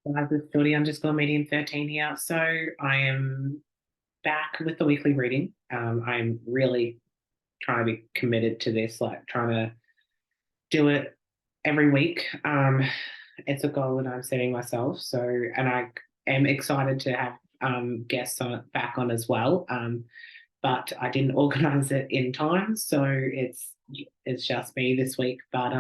With Study_medium 13 here. So I am back with the weekly reading. I'm really trying to be committed to this, like trying to do it every week. It's a goal that I'm setting myself. So, and I am excited to have guests back on as well. But I didn't organise it in time, so it's just me this week. But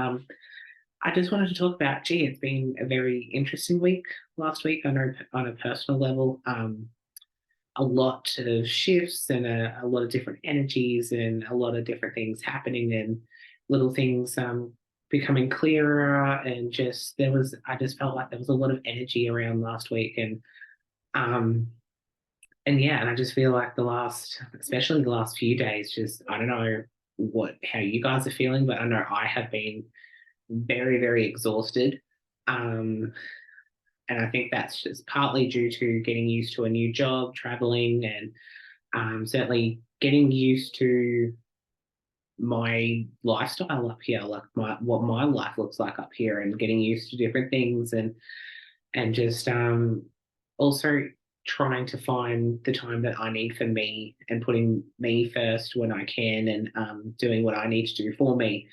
I just wanted to talk about, it's been a very interesting week last week. I know on a personal level, a lot of shifts and a lot of different energies and a lot of different things happening and little things becoming clearer. And I just felt like there was a lot of energy around last week. Um, and yeah, and I just feel like especially the last few days, just, I don't know how you guys are feeling, but I know I have been very, very exhausted. Um, and I think that's just partly due to getting used to a new job, traveling, and certainly getting used to my lifestyle up here, like what my life looks like up here, and getting used to different things, and just also trying to find the time that I need for me and putting me first when I can, and doing what I need to do for me.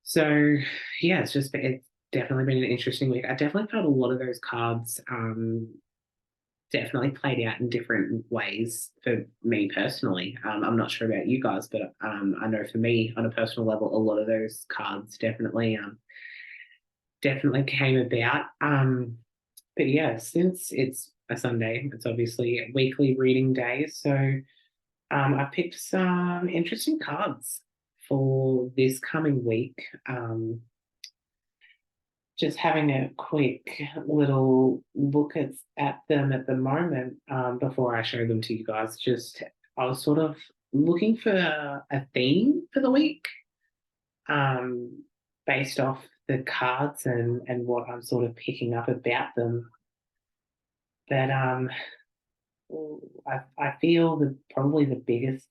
So yeah, it's definitely been an interesting week. I definitely felt a lot of those cards definitely played out in different ways for me personally. I'm not sure about you guys, but I know for me on a personal level, a lot of those cards definitely came about. But yeah, since it's a Sunday, it's obviously a weekly reading day. So I picked some interesting cards for this coming week. Just having a quick little look at them at the moment before I show them to you guys. I was sort of looking for a theme for the week um, based off the cards and what I'm sort of picking up about them. But I feel that probably the biggest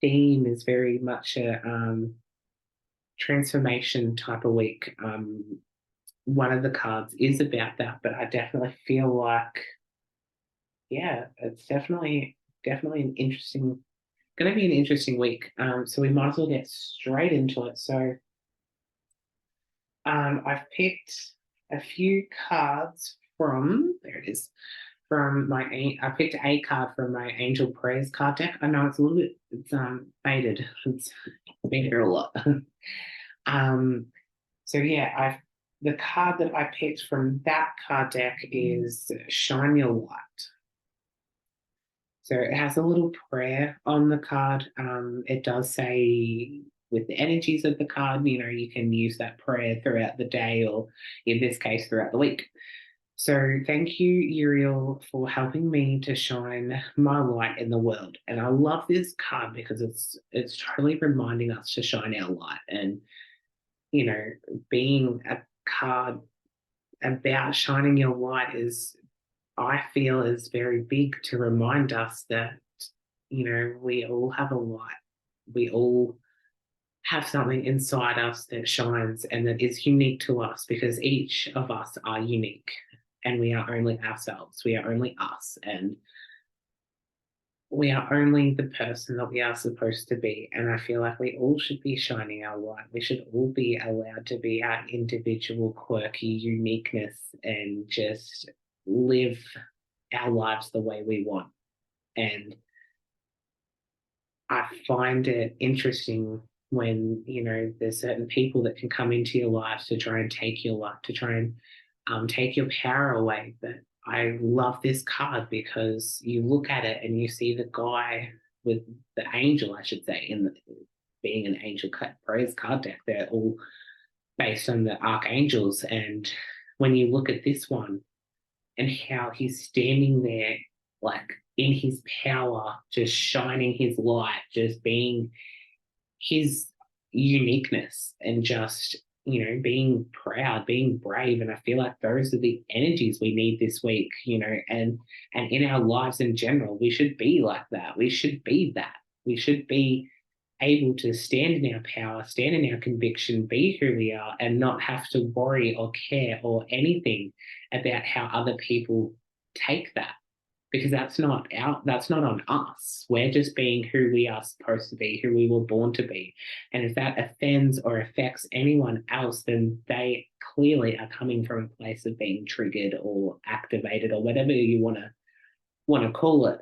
theme is very much a transformation type of week. One of the cards is about that, but I definitely feel like, yeah, it's definitely going to be an interesting week. So we might as well get straight into it. So I've picked a few cards from, there it is, I picked a card from my Angel Prayers card deck. I know it's a little bit, it's faded. It's been here a lot. um, so yeah, the card that I picked from that card deck is Shine Your Light. So it has a little prayer on the card. It does say, with the energies of the card, you can use that prayer throughout the day, or in this case, throughout the week. So thank you, Uriel, for helping me to shine my light in the world. And I love this card because it's totally reminding us to shine our light. And you know, being a card about shining your light I feel, is very big to remind us that, we all have a light. We all have something inside us that shines and that is unique to us, because each of us are unique and we are only ourselves. We are only us. And we are only the person that we are supposed to be. And I feel like we all should be shining our light. We should all be allowed to be our individual, quirky uniqueness and just live our lives the way we want. And I find it interesting when, there's certain people that can come into your life to try and take your life, to try and take your power away. But I love this card because you look at it and you see the guy with the angel, I should say, being an angel praise card deck. They're all based on the archangels. And when you look at this one and how he's standing there, like in his power, just shining his light, just being his uniqueness, and just being proud, being brave. And I feel like those are the energies we need this week, and in our lives in general, we should be like that. We should be that. We should be able to stand in our power, stand in our conviction, be who we are, and not have to worry or care or anything about how other people take that, because that's not on us. We're just being who we are supposed to be, who we were born to be. And if that offends or affects anyone else, then they clearly are coming from a place of being triggered or activated or whatever you want to call it.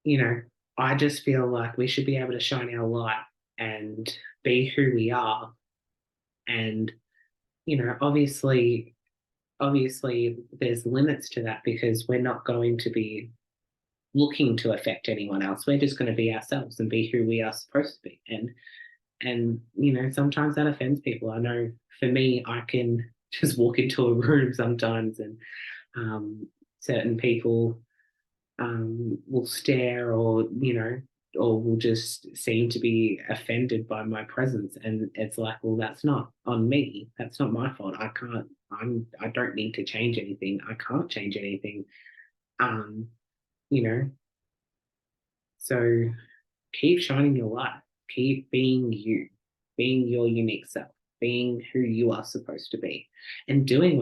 You know, I just feel like we should be able to shine our light and be who we are. And, obviously there's limits to that, because we're not going to be looking to affect anyone else. We're just going to be ourselves and be who we are supposed to be. And sometimes that offends people. I know for me, I can just walk into a room sometimes, and certain people will stare, or will just seem to be offended by my presence. And it's like, well, that's not on me. That's not my fault. I don't need to change anything. I can't change anything. Um, you know, so keep shining your light. Keep being you, being your unique self, being who you are supposed to be, and doing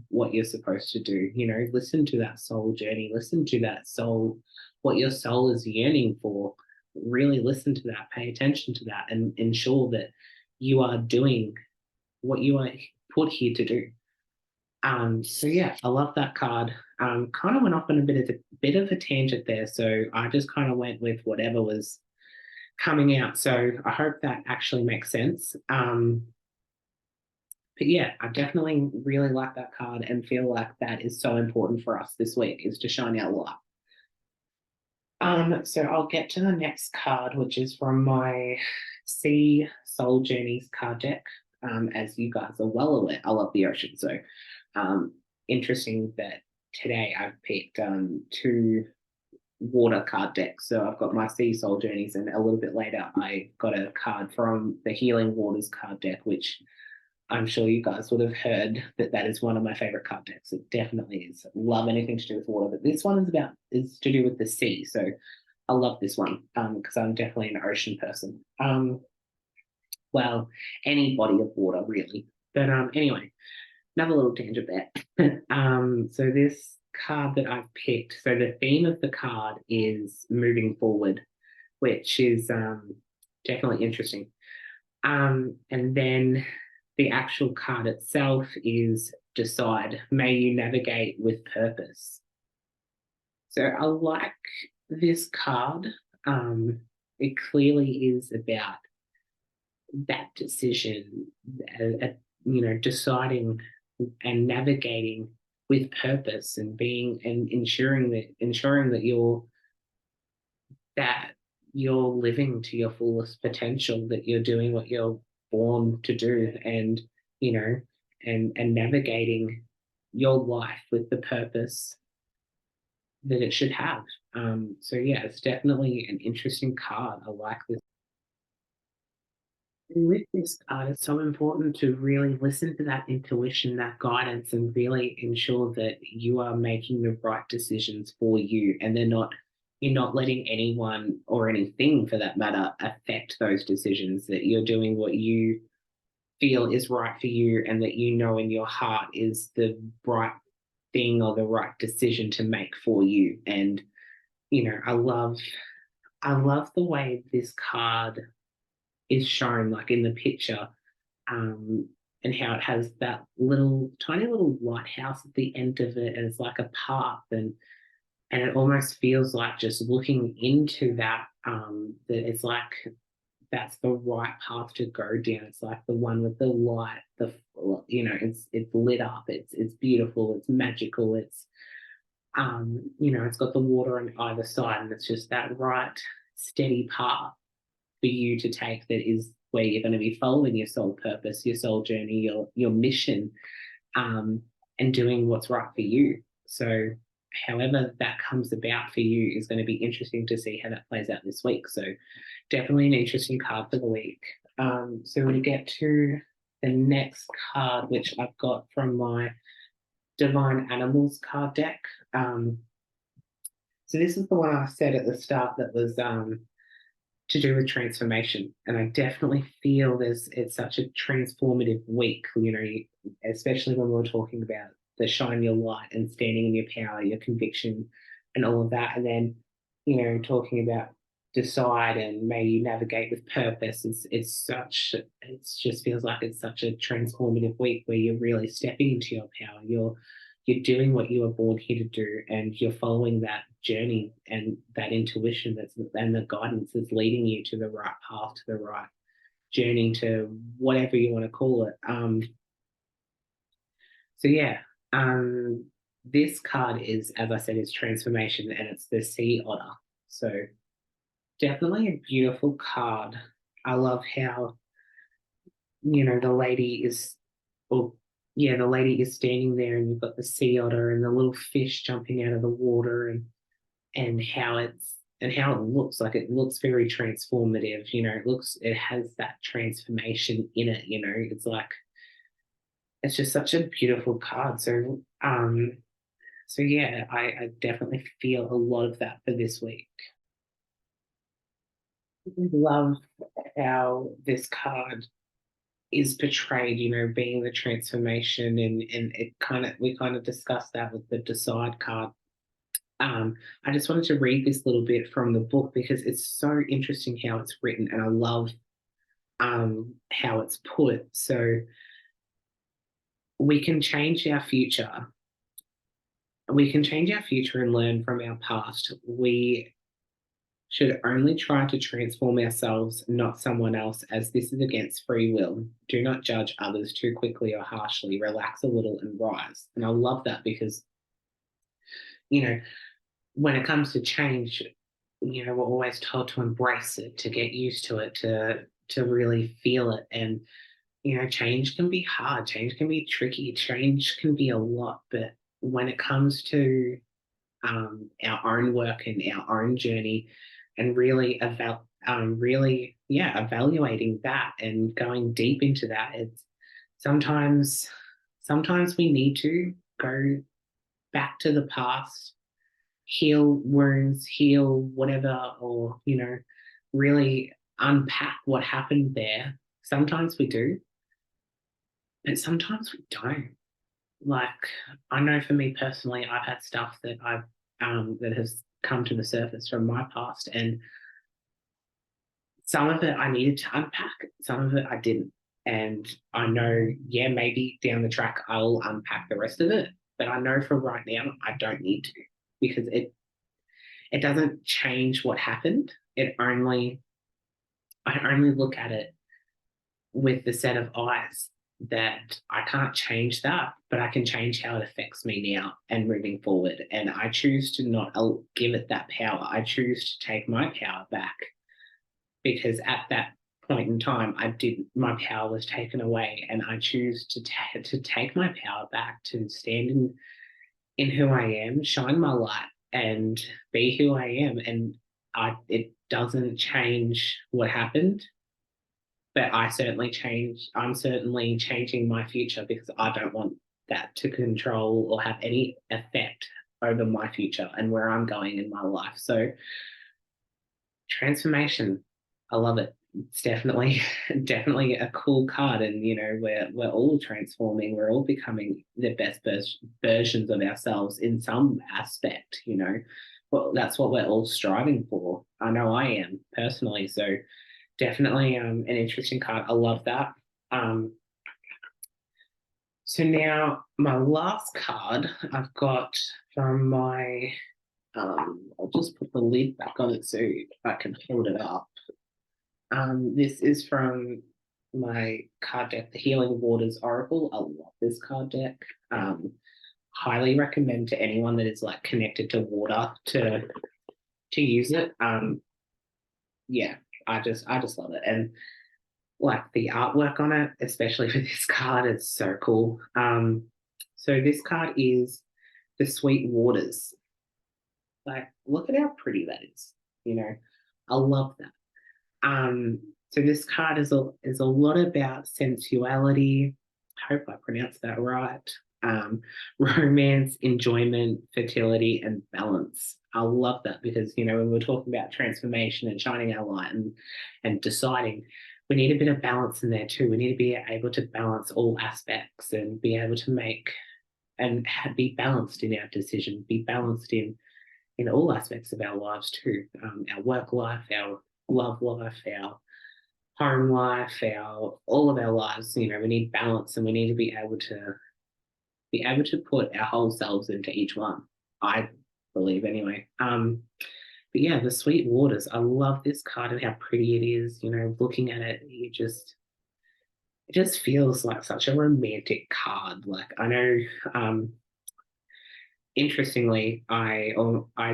what you're supposed to do. Listen to that soul journey. Listen to that soul, what your soul is yearning for. Really listen to that. Pay attention to that, and ensure that you are doing what you are put here to do. So yeah, I love that card. Kind of went off on a bit of a tangent there, so I just kind of went with whatever was coming out. So I hope that actually makes sense. But yeah, I definitely really like that card and feel like that is so important for us this week, is to shine our light. So I'll get to the next card, which is from my Sea Soul Journeys card deck. As you guys are well aware, I love the ocean. So interesting that today I've picked two water card decks. So I've got my Sea Soul Journeys, and a little bit later I got a card from the Healing Waters card deck, which I'm sure you guys would have heard that is one of my favorite card decks. It definitely is. Love anything to do with water, but this one is to do with the sea. So I love this one because I'm definitely an ocean person. Well, any body of water really. But anyway, another little tangent there. So this card that I've picked, so the theme of the card is moving forward, which is definitely interesting. And then the actual card itself is decide, may you navigate with purpose. So I like this card. It clearly is about that decision, deciding and navigating with purpose, and being and ensuring that you're living to your fullest potential, that you're doing what you're born to do, and and navigating your life with the purpose that it should have. So yeah, it's definitely an interesting card. I like this. And with this card, it's so important to really listen to that intuition, that guidance, and really ensure that you are making the right decisions for you, and you're not letting anyone or anything for that matter affect those decisions, that you're doing what you feel is right for you, and that in your heart is the right thing or the right decision to make for you. And I love the way this card is shown, like in the picture, um, and how it has that little tiny little lighthouse at the end of it, and it's like a path, and it almost feels like, just looking into that, that it's like that's the right path to go down. It's like the one with the light, it's lit up, it's beautiful, it's magical, it's got the water on either side, and it's just that right steady path for you to take, that is where you're going to be following your soul purpose, your soul journey, your mission, um, and doing what's right for you. So, however that comes about for you is going to be interesting to see how that plays out this week. So, definitely an interesting card for the week. So, we get to the next card, which I've got from my Divine Animals card deck. So, this is the one I said at the start that was to do with transformation. And I definitely feel it's such a transformative week, especially when we're talking about the shine your light and standing in your power, your conviction, and all of that. And then, talking about decide and may you navigate with purpose. It just feels like it's such a transformative week where you're really stepping into your power. You're doing what you were born here to do, and you're following that journey and that intuition and the guidance that's leading you to the right path, to the right journey, to whatever you want to call it. So yeah, this card is, as I said, is transformation, and it's the sea otter. So definitely a beautiful card. I love how the lady is, or yeah, the lady is standing there, and you've got the sea otter and the little fish jumping out of the water, and how it looks. Like, it looks very transformative. It has that transformation in it. It's like, it's just such a beautiful card. So yeah, I definitely feel a lot of that for this week. I love how this card is portrayed, being the transformation, and we kind of discussed that with the decide card. I just wanted to read this little bit from the book because it's so interesting how it's written, and I love how it's put. So we can change our future. We can change our future and learn from our past. We should only try to transform ourselves, not someone else, as this is against free will. Do not judge others too quickly or harshly. Relax a little and rise. And I love that because, you know, when it comes to change, we're always told to embrace it, to get used to it, to really feel it. And, change can be hard, change can be tricky, change can be a lot. But when it comes to our own work and our own journey, and evaluating that and going deep into that, it's sometimes sometimes we need to go back to the past, heal wounds, heal whatever, or really unpack what happened there. Sometimes we do, but sometimes we don't. Like, I know for me personally, I've had stuff that has come to the surface from my past, and some of it I needed to unpack, some of it I didn't. And I know, yeah, maybe down the track I'll unpack the rest of it, but I know for right now I don't need to, because it doesn't change what happened. I only look at it with the set of eyes that I can't change that, but I can change how it affects me now and moving forward. And I choose to not give it that power. I choose to take my power back, because at that point in time, my power was taken away, and I choose to take my power back, to stand in who I am, shine my light, and be who I am. And it doesn't change what happened, but I'm certainly changing my future, because I don't want that to control or have any effect over my future and where I'm going in my life. So transformation, I love it. It's definitely definitely a cool card. And we're all transforming, we're all becoming the best versions of ourselves in some aspect. Well, that's what we're all striving for. I know I am personally. So definitely an interesting card. I love that. Um, so now my last card I've got from my, I'll just put the lid back on it so I can hold it up. This is from my card deck, the Healing Waters Oracle. I love this card deck. Highly recommend to anyone that is like connected to water to use it. Yeah, I just love it. And like the artwork on it, especially for this card, is so cool. So this card is the Sweet Waters. Like, look at how pretty that is. I love that. So this card is a lot about sensuality. I hope I pronounced that right. Romance, enjoyment, fertility, and balance. I love that because, when we're talking about transformation and shining our light and deciding, we need a bit of balance in there too. We need to be able to balance all aspects and be able to make and be balanced in our decision, be balanced in all aspects of our lives too, our work life, our love life, our home life, our all of our lives. We need balance, and we need to be able to put our whole selves into each one. I believe anyway. But yeah, the sweet waters. I love this card and how pretty it is. Looking at it, it just feels like such a romantic card. Like I know, um, interestingly, I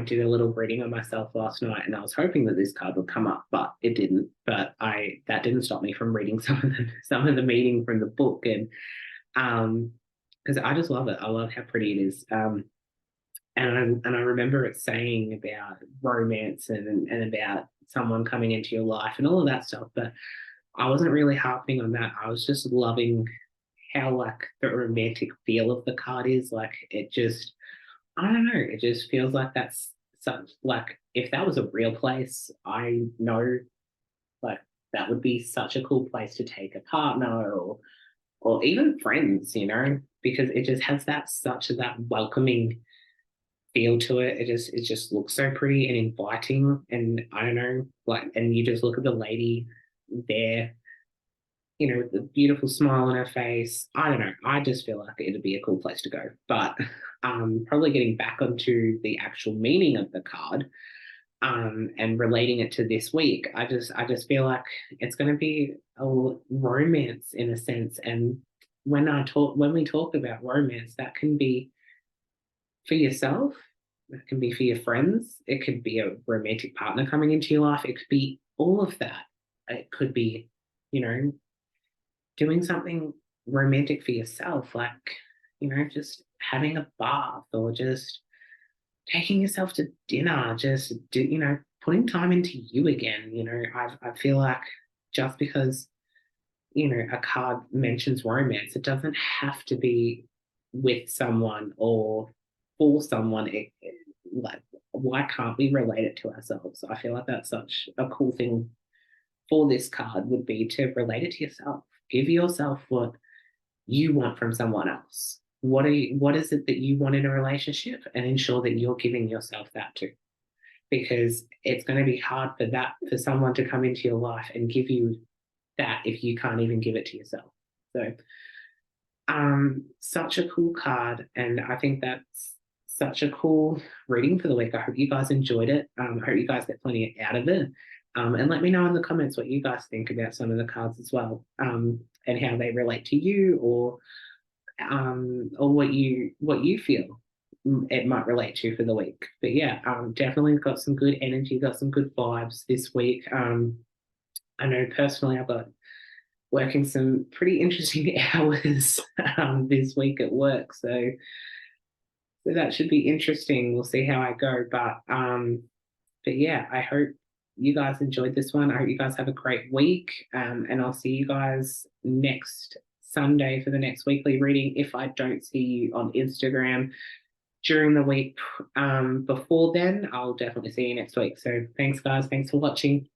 did a little reading on myself last night, and I was hoping that this card would come up, but it didn't. But I that didn't stop me from reading some of the meaning from the book, and um, because I just love it. I love how pretty it is. And I remember it saying about romance and about someone coming into your life and all of that stuff, but I wasn't really harping on that. I was just loving how like the romantic feel of the card is. Like it just I don't know. It just feels like that's such like if that was a real place, I know like that would be such a cool place to take a partner or even friends, because it just has that welcoming feel to it. It just looks so pretty and inviting. And I don't know, like and you just look at the lady there, with the beautiful smile on her face. I don't know. I just feel like it'd be a cool place to go. But probably getting back onto the actual meaning of the card, and relating it to this week, I just feel like it's going to be a romance in a sense. And when we talk about romance, that can be for yourself, it can be for your friends, it could be a romantic partner coming into your life, it could be all of that. It could be, you know, doing something romantic for yourself, like, just having a bath or just taking yourself to dinner, putting time into you again. I feel like just because, a card mentions romance, it doesn't have to be with someone or for someone. Like, why can't we relate it to ourselves? I feel like that's such a cool thing for this card would be to relate it to yourself. Give yourself what you want from someone else. What is it that you want in a relationship, and ensure that you're giving yourself that too. Because it's going to be hard for someone to come into your life and give you that if you can't even give it to yourself. So such a cool card, and I think that's such a cool reading for the week. I hope you guys enjoyed it. I hope you guys get plenty out of it. And let me know in the comments what you guys think about some of the cards as well, and how they relate to you, or what you feel it might relate to for the week. But yeah, definitely got some good energy, got some good vibes this week. I know personally I've got working some pretty interesting hours this week at work, so that should be interesting. We'll see how I go, but yeah, I hope you guys enjoyed this one. I hope you guys have a great week, and I'll see you guys next Sunday for the next weekly reading. If I don't see you on Instagram during the week before then, I'll definitely see you next week. So thanks, guys. Thanks for watching.